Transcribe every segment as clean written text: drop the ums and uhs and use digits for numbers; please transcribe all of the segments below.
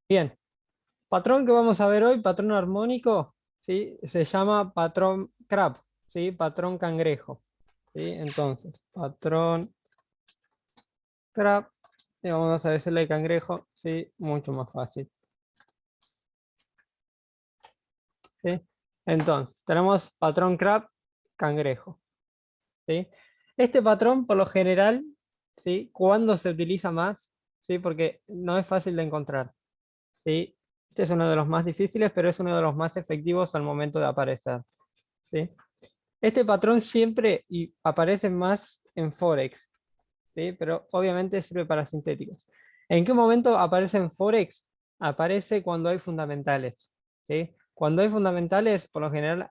Bien, patrón que vamos a ver hoy, patrón armónico, ¿sí? Se llama patrón crab, ¿sí? Patrón cangrejo, ¿sí? Entonces, patrón crab, y vamos a decirle de cangrejo, ¿sí? Mucho más fácil, ¿sí? Entonces, tenemos patrón crab, cangrejo, ¿sí? Este patrón, por lo general, ¿sí? ¿Cuándo se utiliza más? ¿Sí? Porque no es fácil de encontrar, ¿sí? Este es uno de los más difíciles, pero es uno de los más efectivos al momento de aparecer, ¿sí? Este patrón siempre aparece más en Forex, ¿sí? Pero obviamente sirve para sintéticos. ¿En qué momento aparece en Forex? Aparece cuando hay fundamentales, ¿sí? Cuando hay fundamentales, por lo general,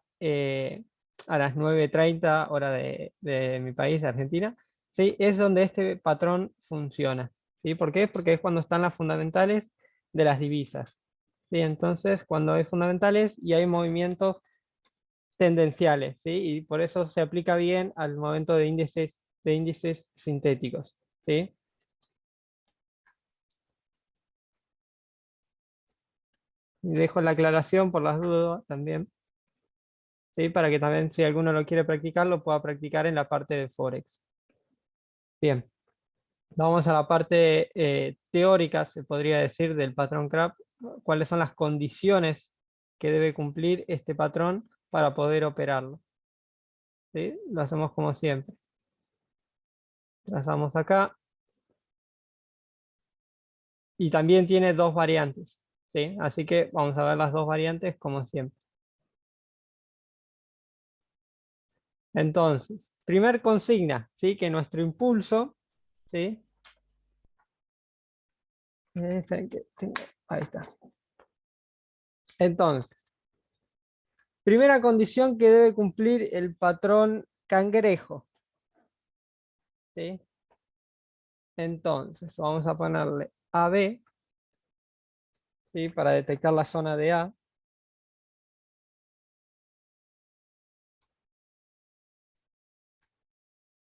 a las 9:30 hora de mi país, de Argentina, ¿sí? Es donde este patrón funciona, ¿sí? ¿Por qué? Porque es cuando están las fundamentales de las divisas, ¿sí? Entonces, cuando hay fundamentales y hay movimientos tendenciales, ¿sí? Y por eso se aplica bien al momento de índices sintéticos, ¿sí? Y dejo la aclaración por las dudas también, ¿sí? Para que también si alguno lo quiere practicar, lo pueda practicar en la parte de Forex. Bien, vamos a la parte teórica, se podría decir, del patrón CRAP. ¿Cuáles son las condiciones que debe cumplir este patrón para poder operarlo? ¿Sí? Lo hacemos como siempre. Trazamos acá. Y también tiene dos variantes, ¿sí? Así que vamos a ver las dos variantes como siempre. Entonces, primer consigna, ¿sí? Que nuestro impulso, ¿sí? Ahí está. Entonces, primera condición que debe cumplir el patrón cangrejo, ¿sí? Entonces, vamos a ponerle AB, ¿sí? Para detectar la zona de A.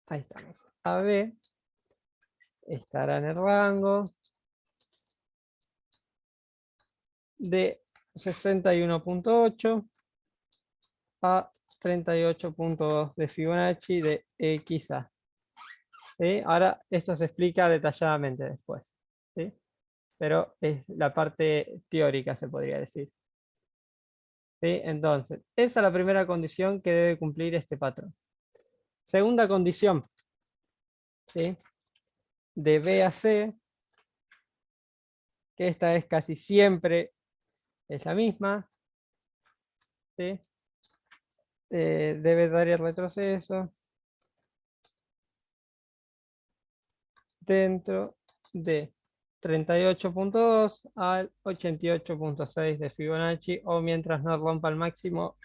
Ahí estamos. AB estará en el rango de 61,8 a 38,2 de Fibonacci de XA, ¿sí? Ahora esto se explica detalladamente después, ¿sí? Pero es la parte teórica, se podría decir, ¿sí? Entonces, esa es la primera condición que debe cumplir este patrón. Segunda condición, ¿sí? De B a C, que esta es casi siempre es la misma, ¿sí? Debe dar el retroceso dentro de 38,2 al 88,6 de Fibonacci, o mientras no rompa el máximo,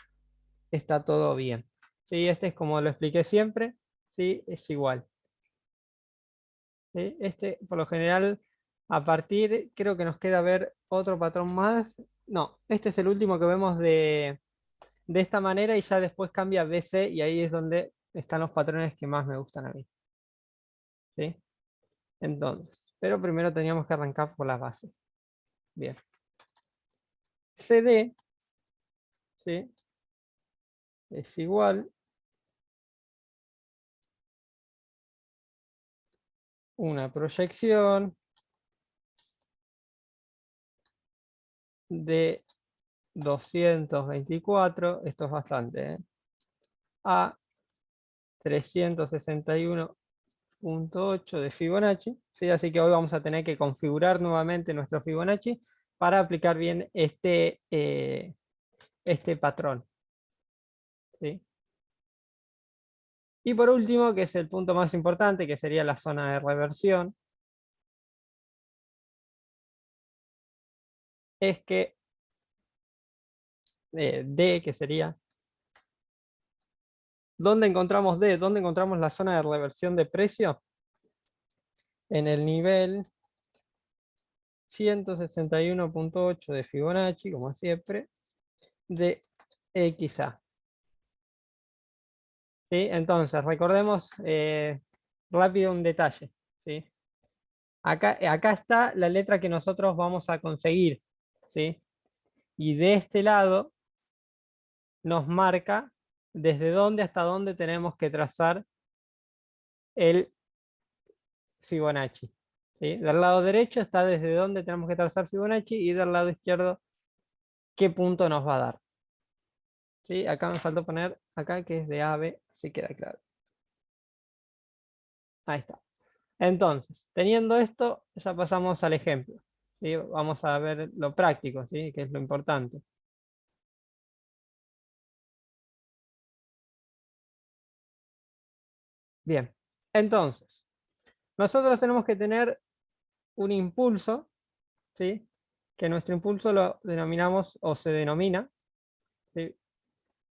está todo bien. ¿Sí? Este es como lo expliqué siempre, ¿sí? Es igual, ¿sí? Este, por lo general, a partir, creo que nos queda ver otro patrón más. No, este es el último que vemos de esta manera y ya después cambia a BC y ahí es donde están los patrones que más me gustan a mí, ¿sí? Entonces, pero primero teníamos que arrancar por las bases. Bien. CD, ¿sí? Es igual una proyección de 224, esto es bastante, a 361,8 de Fibonacci, ¿sí? Así que hoy vamos a tener que configurar nuevamente nuestro Fibonacci para aplicar bien este patrón, ¿sí? Y por último, que es el punto más importante, que sería la zona de reversión, es que D, que sería, ¿dónde encontramos D? ¿Dónde encontramos la zona de reversión de precio? En el nivel 161,8 de Fibonacci, como siempre, de XA, ¿sí? Entonces, recordemos rápido un detalle, ¿sí? Acá está la letra que nosotros vamos a conseguir, ¿sí? Y de este lado nos marca desde dónde hasta dónde tenemos que trazar el Fibonacci. ¿Sí? Del lado derecho está desde dónde tenemos que trazar Fibonacci y del lado izquierdo qué punto nos va a dar. ¿Sí? Acá me faltó poner acá que es de A a B, así queda claro. Ahí está. Entonces, teniendo esto, ya pasamos al ejemplo. ¿Sí? Vamos a ver lo práctico, ¿sí? Que es lo importante. Bien, entonces, nosotros tenemos que tener un impulso, ¿sí? Que nuestro impulso lo denominamos o se denomina, ¿sí?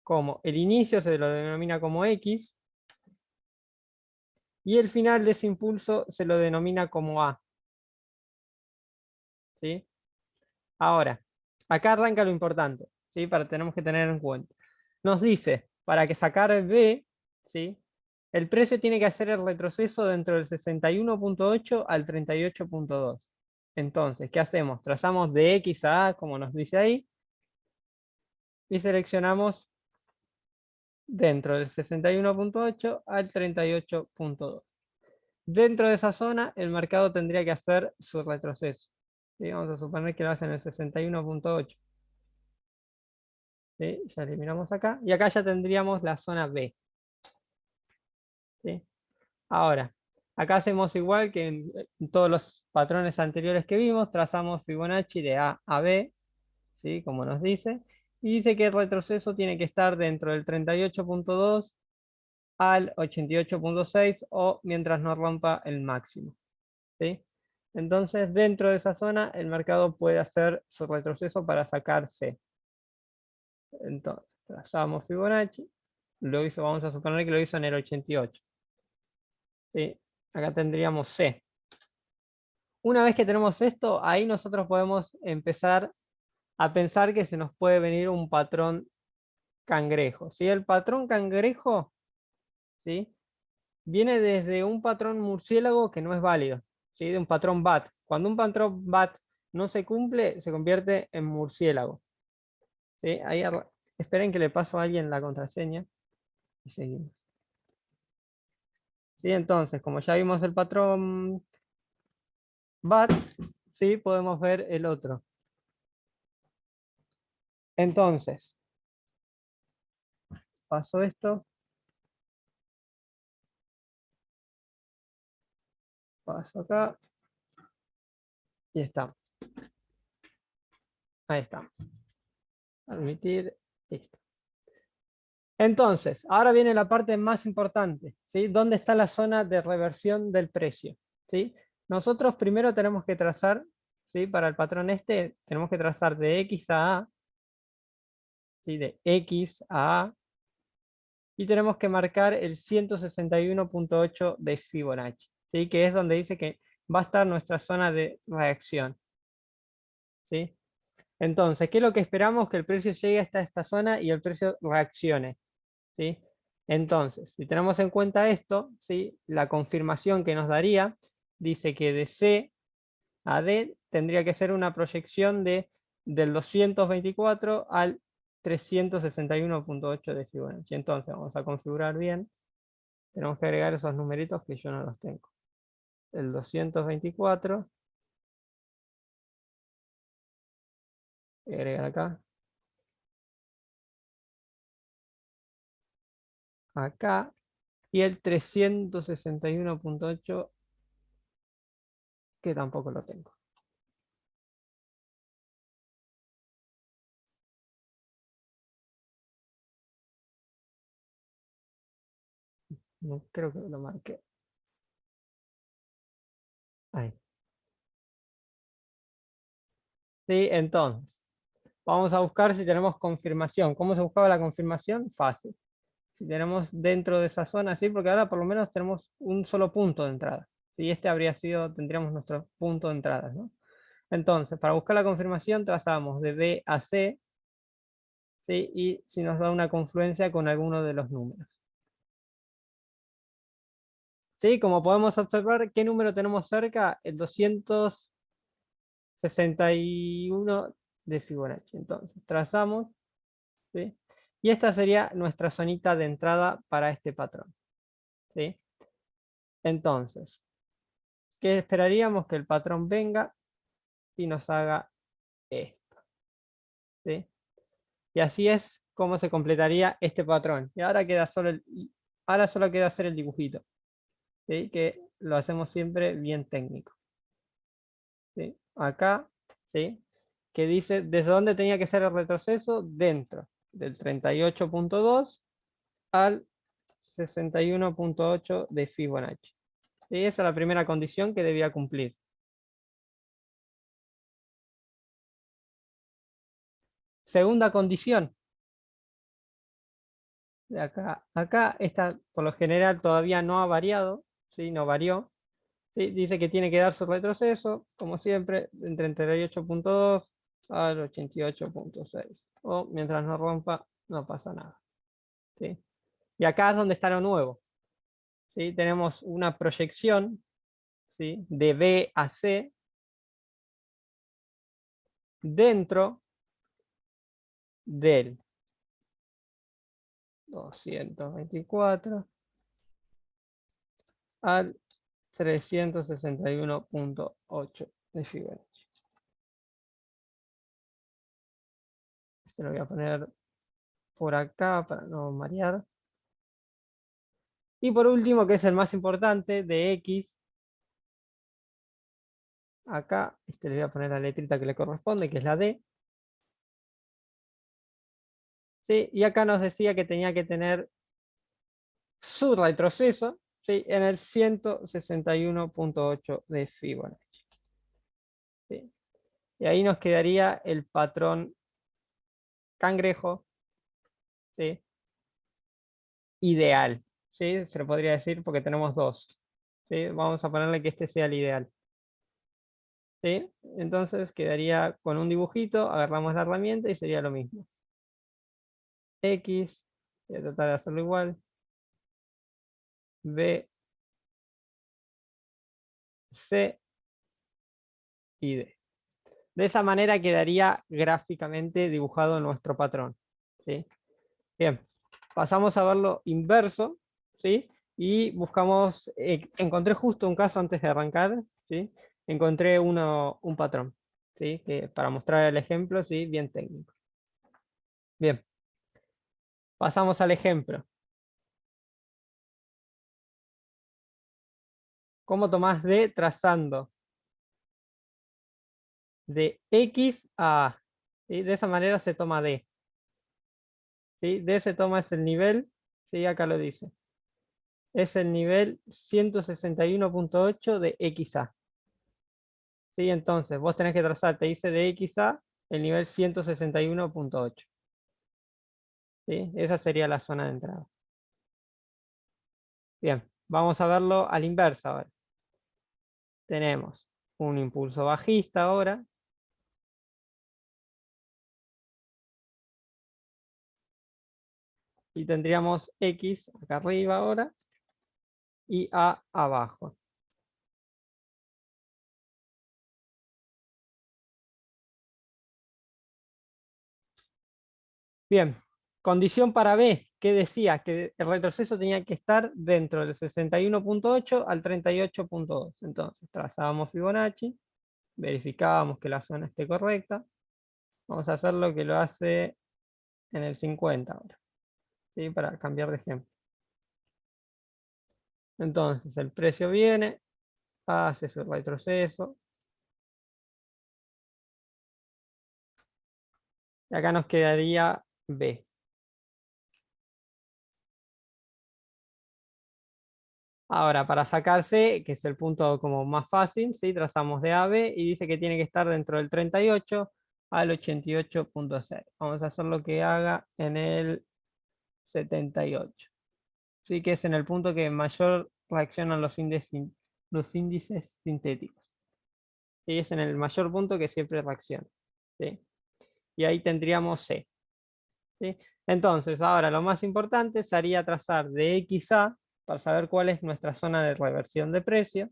Como el inicio se lo denomina como X y el final de ese impulso se lo denomina como A, ¿sí? Ahora, acá arranca lo importante, ¿sí? Tenemos que tener en cuenta. Nos dice, para que sacar B, ¿sí? El precio tiene que hacer el retroceso dentro del 61.8 al 38.2. Entonces, ¿qué hacemos? Trazamos de X a A, como nos dice ahí, y seleccionamos dentro del 61.8 al 38.2. Dentro de esa zona, el mercado tendría que hacer su retroceso. ¿Sí? Vamos a suponer que lo hace en el 61.8. ¿Sí? Ya eliminamos acá. Y acá ya tendríamos la zona B. ¿Sí? Ahora, acá hacemos igual que en todos los patrones anteriores que vimos. Trazamos Fibonacci de A a B, ¿sí? Como nos dice. Y dice que el retroceso tiene que estar dentro del 38.2 al 88.6 o mientras no rompa el máximo. ¿Sí? Entonces, dentro de esa zona, el mercado puede hacer su retroceso para sacar C. Entonces, trazamos Fibonacci. Lo hizo, vamos a suponer que lo hizo en el 88. ¿Sí? Acá tendríamos C. Una vez que tenemos esto, ahí nosotros podemos empezar a pensar que se nos puede venir un patrón cangrejo. ¿Sí? El patrón cangrejo, ¿sí? Viene desde un patrón murciélago que no es válido, ¿sí? De un patrón BAT. Cuando un patrón BAT no se cumple, se convierte en murciélago. ¿Sí? Ahí esperen que le paso a alguien la contraseña y seguimos. ¿Sí? Entonces, como ya vimos el patrón BAT, ¿sí? Podemos ver el otro. Entonces, paso esto, paso acá y está. Ahí está. Admitir, listo. Entonces, ahora viene la parte más importante, ¿sí? ¿Dónde está la zona de reversión del precio? ¿Sí? Nosotros primero tenemos que trazar, ¿sí? Para el patrón este, tenemos que trazar de X a A, ¿sí? De X a A, y tenemos que marcar el 161.8 de Fibonacci, ¿sí? Que es donde dice que va a estar nuestra zona de reacción, ¿sí? Entonces, ¿qué es lo que esperamos? Que el precio llegue hasta esta zona y el precio reaccione, ¿sí? Entonces, si tenemos en cuenta esto, ¿sí? La confirmación que nos daría dice que de C a D tendría que ser una proyección del 224 al 361.8 de Fibonacci. Entonces, vamos a configurar bien. Tenemos que agregar esos numeritos que yo no los tengo. El 224. Agregar acá. Acá. Y el 361.8 que tampoco lo tengo. No creo que lo marqué. Ahí. Sí, entonces, vamos a buscar si tenemos confirmación. ¿Cómo se buscaba la confirmación? Fácil. Si tenemos dentro de esa zona, sí, porque ahora por lo menos tenemos un solo punto de entrada. Y este habría sido, tendríamos nuestro punto de entrada, ¿no? Entonces, para buscar la confirmación, trazamos de B a C, ¿sí? Y si nos da una confluencia con alguno de los números. ¿Sí? Como podemos observar, ¿qué número tenemos cerca? El 261 de Fibonacci. Entonces, trazamos, ¿sí? Y esta sería nuestra zonita de entrada para este patrón, ¿sí? Entonces, ¿qué esperaríamos? Que el patrón venga y nos haga esto, ¿sí? Y así es como se completaría este patrón. Y ahora queda ahora solo queda hacer el dibujito, ¿sí? Que lo hacemos siempre bien técnico, ¿sí? Acá, ¿sí? Que dice desde dónde tenía que ser el retroceso, dentro del 38.2 al 61.8 de Fibonacci. Y esa es la primera condición que debía cumplir. Segunda condición. De acá esta por lo general todavía no ha variado, ¿sí? No varió. ¿Sí? Dice que tiene que dar su retroceso, como siempre, entre 38.2 al 88.6. O mientras no rompa, no pasa nada, ¿sí? Y acá es donde está lo nuevo, ¿sí? Tenemos una proyección, ¿sí? De B a C dentro del 224 al 361.8 de Fibonacci. Este lo voy a poner por acá para no marear. Y por último, que es el más importante, de X, acá le voy a poner la letrita que le corresponde, que es la D. ¿Sí? Y acá nos decía que tenía que tener su retroceso, ¿sí? En el 161.8 de Fibonacci, ¿sí? Y ahí nos quedaría el patrón cangrejo, ¿sí? Ideal, ¿sí? Se lo podría decir porque tenemos dos, ¿sí? Vamos a ponerle que este sea el ideal, ¿sí? Entonces quedaría con un dibujito, agarramos la herramienta y sería lo mismo. X, voy a tratar de hacerlo igual. B, C y D. De esa manera quedaría gráficamente dibujado nuestro patrón, ¿sí? Bien, pasamos a verlo inverso, ¿sí? Y buscamos, encontré justo un caso antes de arrancar, ¿sí? Encontré un patrón, ¿sí? Que para mostrar el ejemplo, ¿sí? Bien técnico. Bien, pasamos al ejemplo. ¿Cómo tomás D trazando de X a A? ¿Sí? De esa manera se toma D, ¿sí? D se toma es el nivel, ¿sí? Acá lo dice. Es el nivel 161.8 de XA. ¿Sí? Entonces, vos tenés que trazar, te dice de XA el nivel 161.8. ¿Sí? Esa sería la zona de entrada. Bien, vamos a verlo a la inversa ahora. Tenemos un impulso bajista ahora. Y tendríamos X acá arriba ahora y A abajo. Bien, condición para B, que decía que el retroceso tenía que estar dentro del 61.8 al 38.2. Entonces, trazábamos Fibonacci, verificábamos que la zona esté correcta. Vamos a hacer lo que lo hace en el 50 ahora, ¿sí? Para cambiar de ejemplo. Entonces, el precio viene, hace su retroceso. Y acá nos quedaría B. Ahora, para sacar C, que es el punto como más fácil, ¿sí? Trazamos de A a B y dice que tiene que estar dentro del 38 al 88.6. Vamos a hacer lo que haga en el 78. Sí, que es en el punto que mayor reaccionan los índices sintéticos. Sí, es en el mayor punto que siempre reacciona, ¿sí? Y ahí tendríamos C, ¿sí? Entonces, ahora lo más importante sería trazar de X a para saber cuál es nuestra zona de reversión de precio.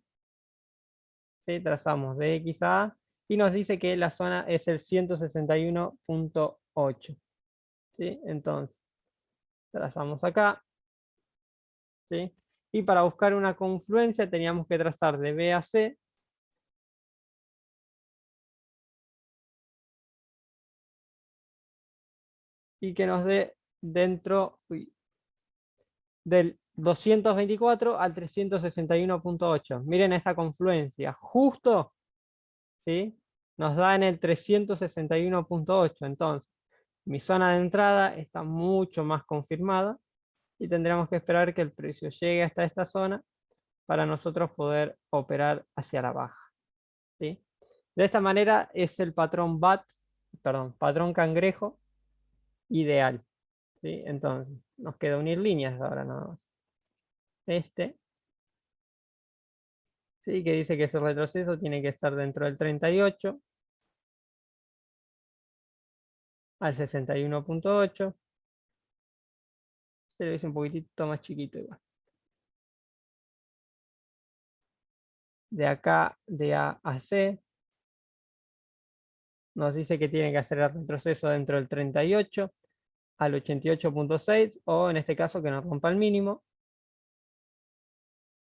¿Sí? Trazamos de X a y nos dice que la zona es el 161.8. ¿Sí? Entonces, trazamos acá. ¿Sí? Y para buscar una confluencia teníamos que trazar de B a C. Y que nos dé dentro del 224 al 361.8. Miren esta confluencia. Justo, ¿sí? Nos da en el 361.8. Entonces, mi zona de entrada está mucho más confirmada y tendremos que esperar que el precio llegue hasta esta zona para nosotros poder operar hacia la baja. ¿Sí? De esta manera es el patrón patrón cangrejo ideal. ¿Sí? Entonces, nos queda unir líneas ahora nada más. Este, ¿sí? Que dice que ese retroceso tiene que estar dentro del 38 al 61.8. Se lo hice un poquitito más chiquito igual. De acá, de A a C, nos dice que tiene que hacer el retroceso dentro del 38 al 88.6, o en este caso que nos rompa el mínimo.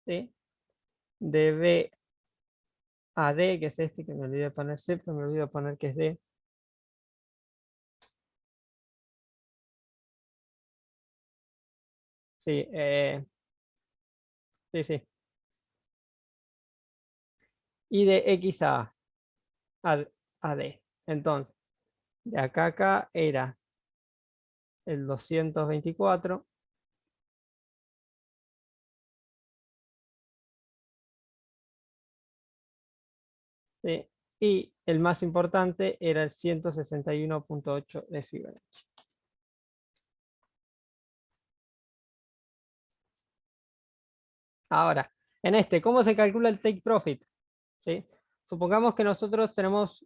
¿Sí? De B a D, que es este, que me olvidé de poner C, pero me olvidé de poner que es D. Sí, sí, sí. Y de X a D. Entonces, de acá a acá era el 224. ¿Sí? Y el más importante era el 161.8 de Fibonacci. Ahora, en este, ¿cómo se calcula el take profit? ¿Sí? Supongamos que nosotros tenemos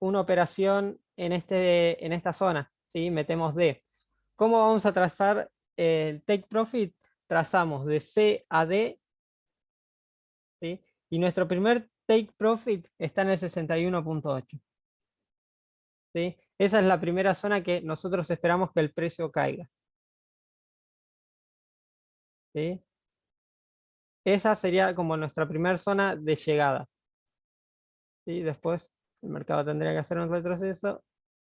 una operación en esta zona, ¿sí? Metemos D. ¿Cómo vamos a trazar el take profit? Trazamos de C a D, ¿sí? Y nuestro primer take profit está en el 61.8. ¿Sí? Esa es la primera zona que nosotros esperamos que el precio caiga. ¿Sí? Esa sería como nuestra primera zona de llegada. ¿Sí? Después el mercado tendría que hacer un retroceso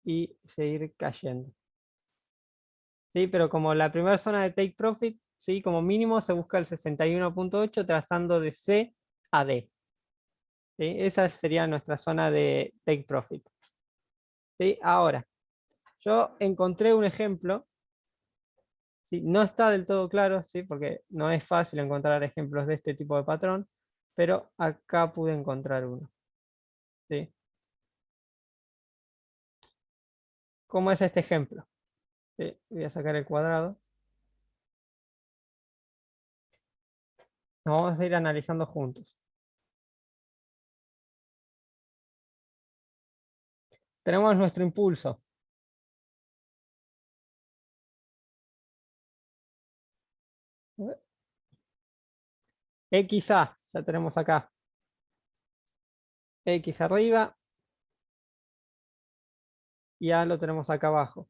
y seguir cayendo. ¿Sí? Pero como la primera zona de take profit, ¿sí? Como mínimo se busca el 61.8 trazando de C a D. ¿Sí? Esa sería nuestra zona de take profit. ¿Sí? Ahora, yo encontré un ejemplo. ¿Sí? No está del todo claro, ¿sí? Porque no es fácil encontrar ejemplos de este tipo de patrón, pero acá pude encontrar uno. ¿Sí? ¿Cómo es este ejemplo? ¿Sí? Voy a sacar el cuadrado. Nos vamos a ir analizando juntos. Tenemos nuestro impulso. XA, ya tenemos acá. X arriba y A lo tenemos acá abajo.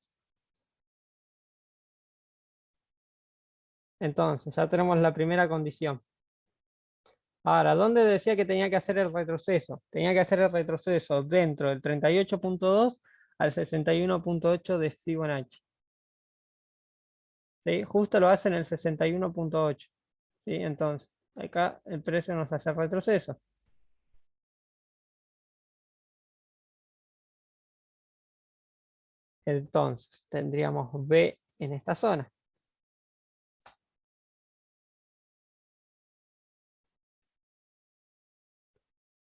Entonces, ya tenemos la primera condición. Ahora, ¿dónde decía que tenía que hacer el retroceso? Tenía que hacer el retroceso dentro del 38.2 al 61.8 de Fibonacci. ¿Sí? Justo lo hace en el 61.8. ¿Sí? Entonces, acá el precio nos hace el retroceso. Entonces, tendríamos B en esta zona.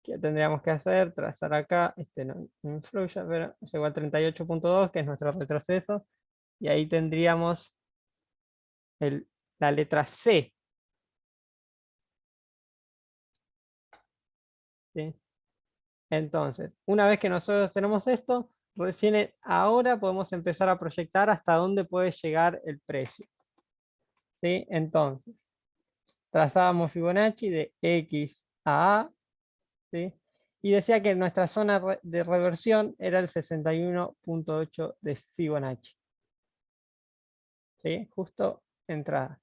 ¿Qué tendríamos que hacer? Trazar acá, este no influye, pero llegó al 38.2, que es nuestro retroceso, y ahí tendríamos la letra C. ¿Sí? Entonces, una vez que nosotros tenemos esto, recién ahora podemos empezar a proyectar hasta dónde puede llegar el precio. ¿Sí? Entonces, trazábamos Fibonacci de X a A, ¿sí? y decía que nuestra zona de reversión era el 61.8 de Fibonacci. ¿Sí? Justo entrada.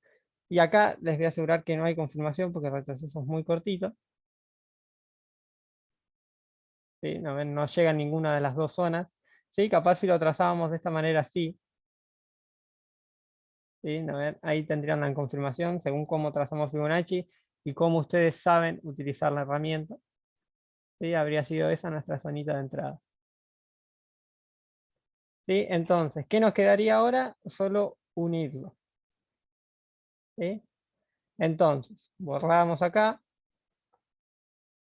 Y acá les voy a asegurar que no hay confirmación porque el retroceso es muy cortito. ¿Sí? No llega a ninguna de las dos zonas. ¿Sí? Capaz si lo trazábamos de esta manera, sí. ¿Sí? Ahí tendrían la confirmación según cómo trazamos Fibonacci y cómo ustedes saben utilizar la herramienta. ¿Sí? Habría sido esa nuestra zonita de entrada. ¿Sí? Entonces, ¿qué nos quedaría ahora? Solo unirlo. ¿Sí? Entonces, borramos acá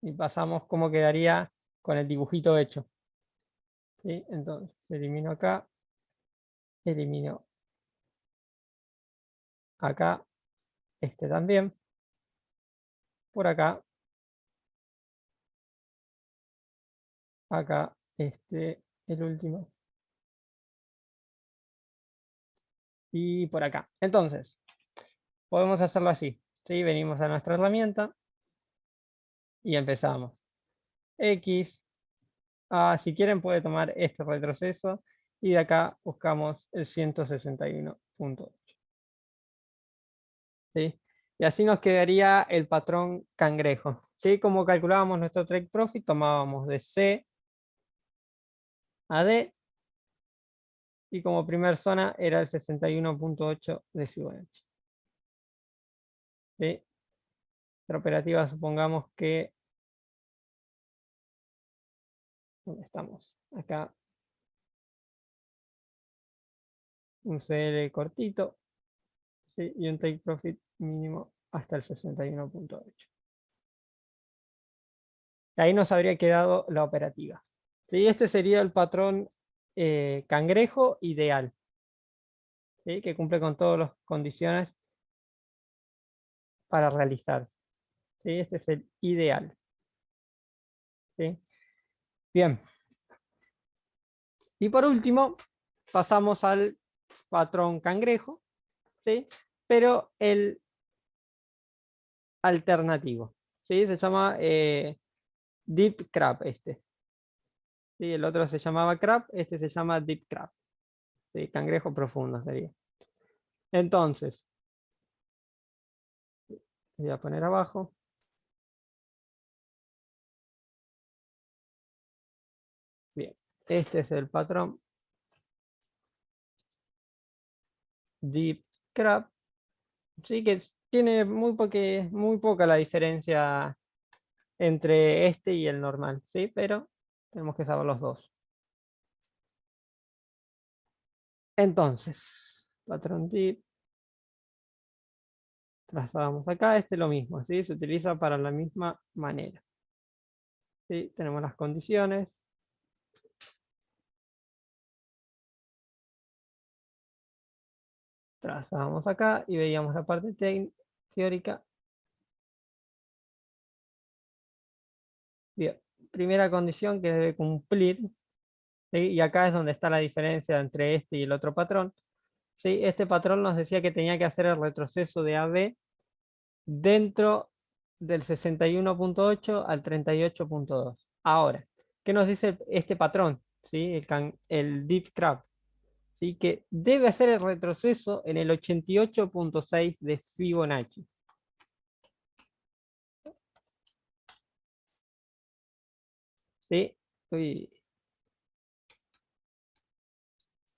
y pasamos cómo quedaría con el dibujito hecho. ¿Sí? Entonces, elimino acá, elimino acá, este también, por acá, acá, este, el último, y por acá. Entonces, podemos hacerlo así. ¿Sí? Venimos a nuestra herramienta y empezamos. X, si quieren puede tomar este retroceso y de acá buscamos el 161.8. ¿Sí? Y así nos quedaría el patrón cangrejo. ¿Sí? Como calculábamos nuestro take profit, tomábamos de C a D y como primer zona era el 61.8 de Fibonacci. ¿Sí? Nuestra operativa supongamos que... ¿Dónde estamos? Acá. Un CL cortito. ¿Sí? Y un take profit mínimo hasta el 61.8. Ahí nos habría quedado la operativa. ¿Sí? Este sería el patrón cangrejo ideal. ¿Sí? Que cumple con todas las condiciones para realizar. ¿Sí? Este es el ideal. ¿Sí? Bien. Y por último, pasamos al patrón cangrejo, ¿sí? Pero el alternativo. ¿Sí? Se llama Deep Crab este. ¿Sí? El otro se llamaba Crab, este se llama Deep Crab. ¿Sí? Cangrejo profundo sería. Entonces, voy a poner abajo. Bien, este es el patrón Deep Crab. Sí, que tiene muy poca la diferencia entre este y el normal, ¿sí? Pero tenemos que saber los dos. Entonces, patrón Deep. Trazamos acá, este es lo mismo, ¿sí? Se utiliza para la misma manera. ¿Sí? Tenemos las condiciones. Trazamos acá y veíamos la parte teórica. Bien, primera condición que debe cumplir, ¿sí? Y acá es donde está la diferencia entre este y el otro patrón. ¿Sí? Este patrón nos decía que tenía que hacer el retroceso de AB dentro del 61.8 al 38.2. Ahora, ¿qué nos dice este patrón? ¿Sí? El Deep Crab. ¿Sí? Que debe hacer el retroceso en el 88.6 de Fibonacci. ¿Sí? Uy.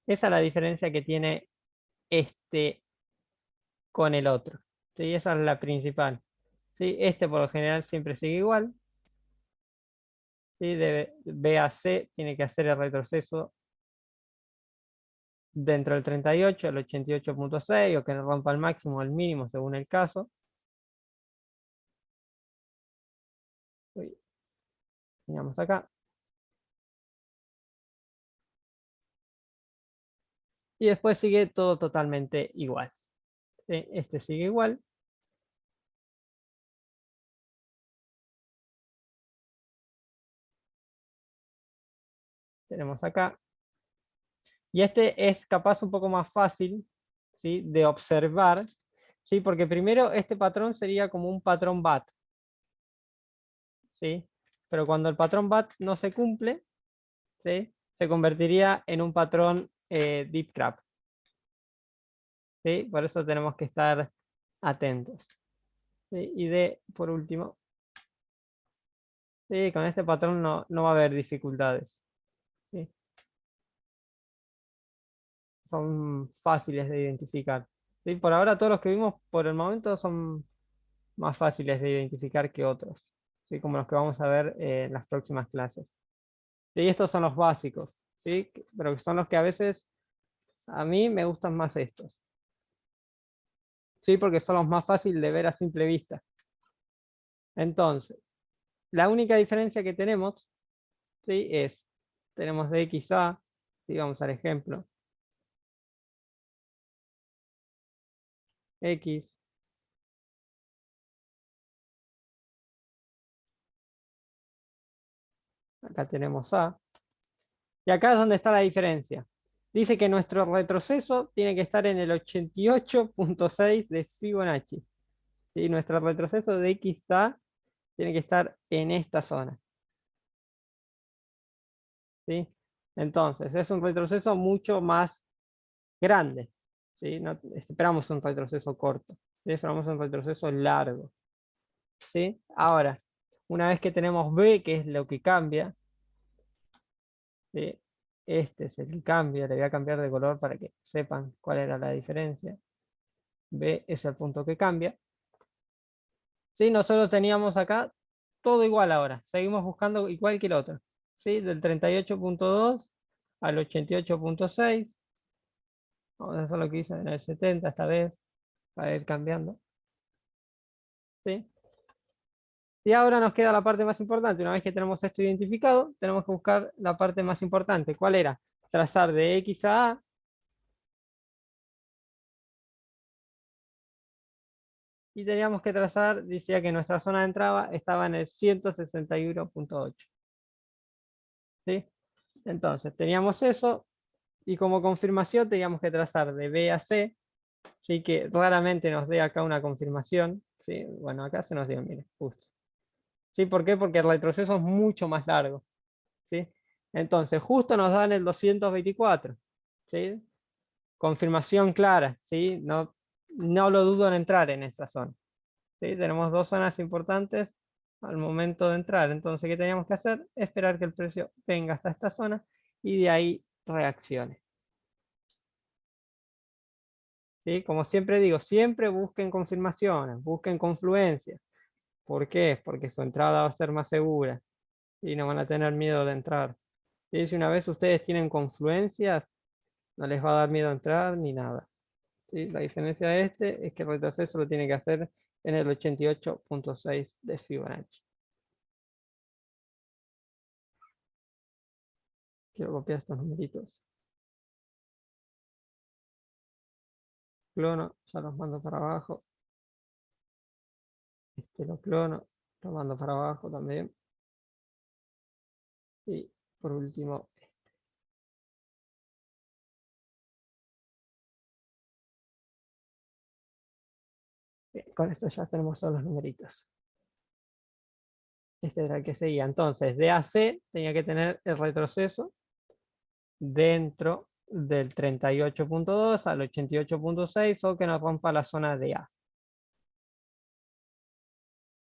Esa es la diferencia que tiene este con el otro. ¿Sí? Esa es la principal. ¿Sí? Este por lo general siempre sigue igual. ¿Sí? B a C tiene que hacer el retroceso dentro del 38 al 88.6 o que no rompa el máximo o el mínimo según el caso. Uy. Miramos acá. Y después sigue todo totalmente igual. ¿Sí? Este sigue igual. Tenemos acá. Y este es capaz un poco más fácil, ¿sí? De observar, ¿sí? Porque primero este patrón sería como un patrón BAT, ¿sí? pero cuando el patrón BAT no se cumple, ¿sí? Se convertiría en un patrón Deep Trap. ¿Sí? Por eso tenemos que estar atentos. ¿Sí? Y por último, ¿sí? Con este patrón no va a haber dificultades. ¿Sí? Son fáciles de identificar. ¿Sí? Por ahora todos los que vimos por el momento son más fáciles de identificar que otros, ¿sí? Como los que vamos a ver en las próximas clases. Y estos son los básicos, ¿sí? Pero que son los que a veces a mí me gustan más estos, ¿sí? Porque son los más fáciles de ver a simple vista. Entonces, la única diferencia que tenemos, ¿sí? Tenemos de x a, ¿sí? Vamos al ejemplo, x, acá tenemos a, y acá es donde está la diferencia. Dice que nuestro retroceso tiene que estar en el 88.6 de Fibonacci. ¿Sí? Nuestro retroceso de x a tiene que estar en esta zona. ¿Sí? Entonces, es un retroceso mucho más grande. ¿Sí? No esperamos un retroceso corto, ¿sí? Esperamos un retroceso largo. ¿Sí? Ahora, una vez que tenemos B, que es lo que cambia, ¿sí? Este es el que cambia, le voy a cambiar de color para que sepan cuál era la diferencia. B es el punto que cambia. ¿Sí? Nosotros teníamos acá todo igual ahora, seguimos buscando igual que el otro. ¿Sí? Del 38.2 al 88.6. Vamos a hacer lo que hice en el 70 esta vez, para ir cambiando. ¿Sí? Y ahora nos queda la parte más importante. Una vez que tenemos esto identificado, tenemos que buscar la parte más importante. ¿Cuál era? Trazar de X a A. Y teníamos que trazar, decía que nuestra zona de entrada estaba en el 161.8. ¿Sí? Entonces, teníamos eso. Y como confirmación teníamos que trazar de B a C. ¿Sí? Que raramente nos dé acá una confirmación. ¿Sí? Bueno, acá se nos dio, mire, justo. ¿Sí? ¿Por qué? Porque el retroceso es mucho más largo. ¿Sí? Entonces, justo nos dan el 224. ¿Sí? Confirmación clara. ¿Sí? No lo dudo en entrar en esa zona. ¿Sí? Tenemos dos zonas importantes al momento de entrar. Entonces, ¿qué teníamos que hacer? Esperar que el precio venga hasta esta zona y de ahí reaccione. ¿Sí? Como siempre digo, siempre busquen confirmaciones, busquen confluencias. ¿Por qué? Porque su entrada va a ser más segura y no van a tener miedo de entrar. Y si una vez ustedes tienen confluencias, no les va a dar miedo entrar ni nada. ¿Sí? La diferencia de este es que el retroceso lo tiene que hacer en el 88.6 de Fibonacci. Quiero copiar estos numeritos. Clono, ya los mando para abajo. Este lo clono, lo mando para abajo también. Y por último, bien, con esto ya tenemos todos los numeritos. Este era el que seguía. Entonces, de AC tenía que tener el retroceso dentro del 38.2 al 88.6 o que nos rompa la zona de A.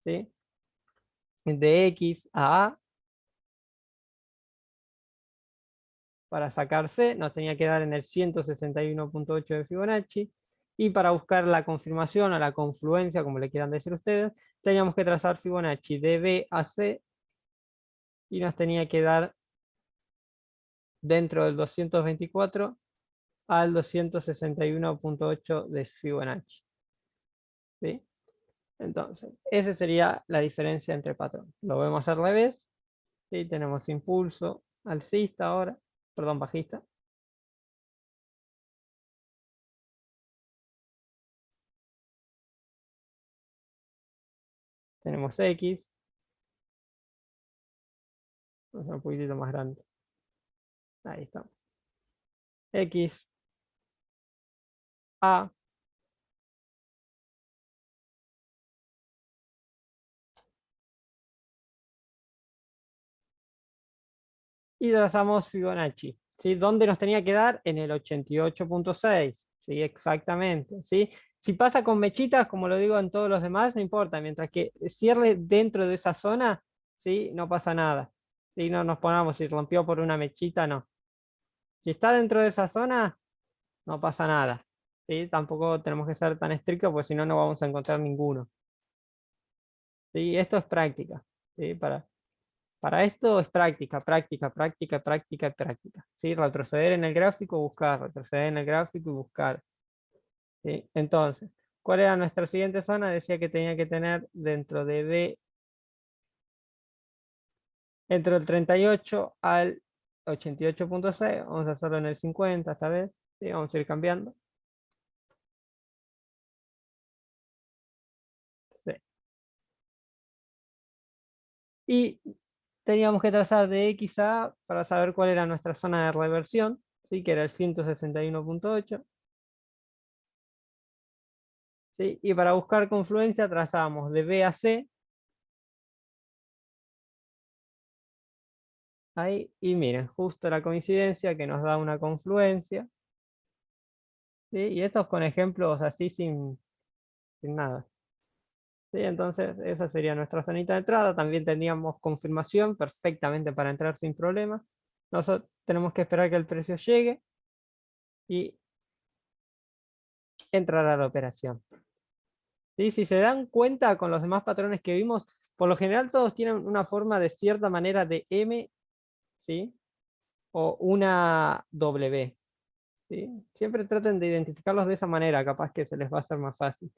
¿Sí? De X a A, para sacar C, nos tenía que dar en el 161.8 de Fibonacci. Y para buscar la confirmación o la confluencia, como le quieran decir ustedes, teníamos que trazar Fibonacci de B a C y nos tenía que dar dentro del 224 al 261.8 de Fibonacci. ¿Sí? Entonces, esa sería la diferencia entre patrones. Lo vemos al revés. ¿Sí? Tenemos impulso alcista ahora, perdón, bajista. Tenemos X, vamos a hacer un poquitito más grande. Ahí estamos. X, A, y trazamos Fibonacci, ¿sí? ¿Dónde nos tenía que dar? En el 88.6, ¿sí? Exactamente, ¿sí? Si pasa con mechitas, como lo digo en todos los demás, no importa, mientras que cierre dentro de esa zona, ¿sí? No pasa nada, ¿sí? No nos pongamos, si rompió por una mechita, no. Si está dentro de esa zona, no pasa nada, ¿sí? Tampoco tenemos que ser tan estrictos, porque si no, no vamos a encontrar ninguno, ¿sí? Esto es práctica, ¿sí? Para esto es práctica, práctica, práctica, práctica y práctica. ¿Sí? Retroceder en el gráfico, buscar, retroceder en el gráfico y buscar. ¿Sí? Entonces, ¿cuál era nuestra siguiente zona? Decía que tenía que tener dentro de D, entre el 38 al 88.6. Vamos a hacerlo en el 50 esta vez. ¿Sí? Vamos a ir cambiando. Sí. Y teníamos que trazar de X a A para saber cuál era nuestra zona de reversión, ¿sí? Que era el 161.8. ¿Sí? Y para buscar confluencia trazamos de B a C. Ahí, y miren, justo la coincidencia que nos da una confluencia, ¿sí? Y estos con ejemplos así sin nada. ¿Sí? Entonces, esa sería nuestra zonita de entrada. También tendríamos confirmación perfectamente para entrar sin problema. Nosotros tenemos que esperar que el precio llegue y entrar a la operación. ¿Sí? Si se dan cuenta con los demás patrones que vimos, por lo general todos tienen una forma de cierta manera de M, ¿sí? O una W. ¿Sí? Siempre traten de identificarlos de esa manera, capaz que se les va a hacer más fácil.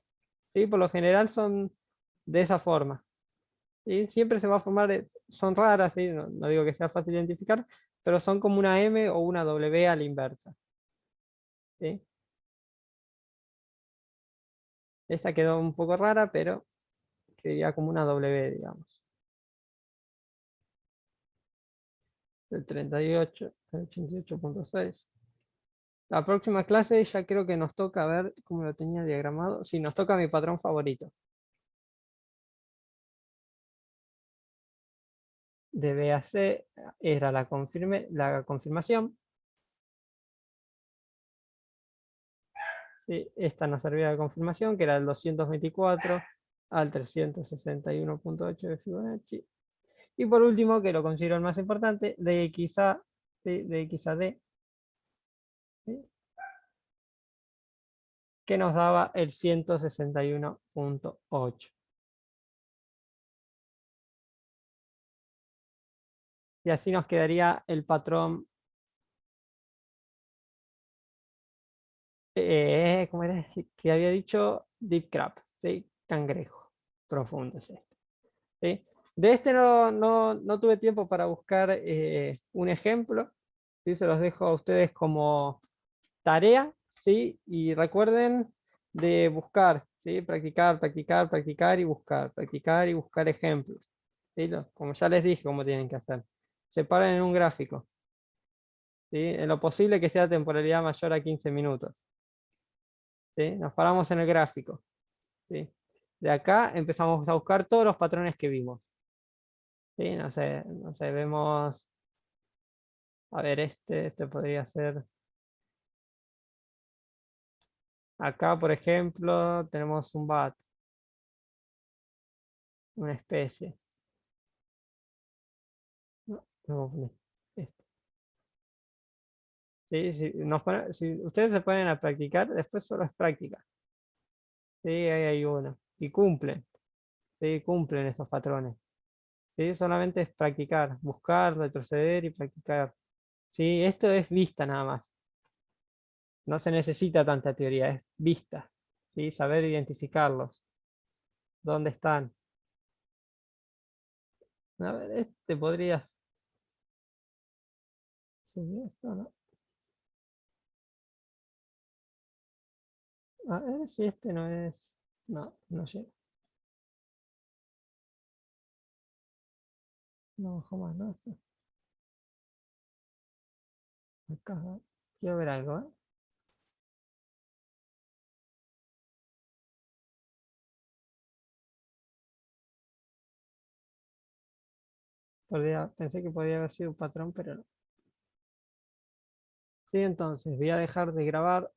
¿Sí? Por lo general son de esa forma. ¿Sí? Siempre se va a formar, son raras, ¿sí? No digo que sea fácil identificar, pero son como una M o una W a la inversa. ¿Sí? Esta quedó un poco rara, pero sería como una W, digamos. El 38, el 88.6. La próxima clase ya creo que nos toca ver cómo lo tenía diagramado. Sí, nos toca mi patrón favorito. De B a C era la confirmación. ¿Sí? Esta nos servía de confirmación, que era el 224 al 361.8 de Fibonacci. Y por último, que lo considero el más importante, de X a, ¿sí? De X a D, ¿sí? Que nos daba el 161.8. Y así nos quedaría el patrón, ¿cómo era que había dicho? Deep Crab, ¿sí? Cangrejo profundo es este, ¿sí? De este no tuve tiempo para buscar un ejemplo, ¿sí? Se los dejo a ustedes como tarea, ¿sí? Y recuerden de buscar, ¿sí? Practicar, practicar, practicar y buscar ejemplos, ¿sí? Como ya les dije cómo tienen que hacer. Separen en un gráfico, ¿sí? En lo posible que sea temporalidad mayor a 15 minutos, ¿sí? Nos paramos en el gráfico, ¿sí? De acá empezamos a buscar todos los patrones que vimos, ¿sí? No sé, vemos, a ver, este podría ser, acá por ejemplo, tenemos un bat, una especie. No, no, este. Sí, si ustedes se ponen a practicar, después solo es práctica. Sí, ahí hay uno. Y cumplen, sí, cumplen esos patrones. Sí, solamente es practicar, buscar, retroceder y practicar. Sí, esto es vista nada más. No se necesita tanta teoría, es vista. Sí, saber identificarlos. ¿Dónde están? A ver, este podría. Sí, esto no. A ver si este no es. No, no sé. No, jamás, no. Acá, quiero ver algo, ¿eh? Pensé que podía haber sido un patrón, pero no. ¿sí? Entonces voy a dejar de grabar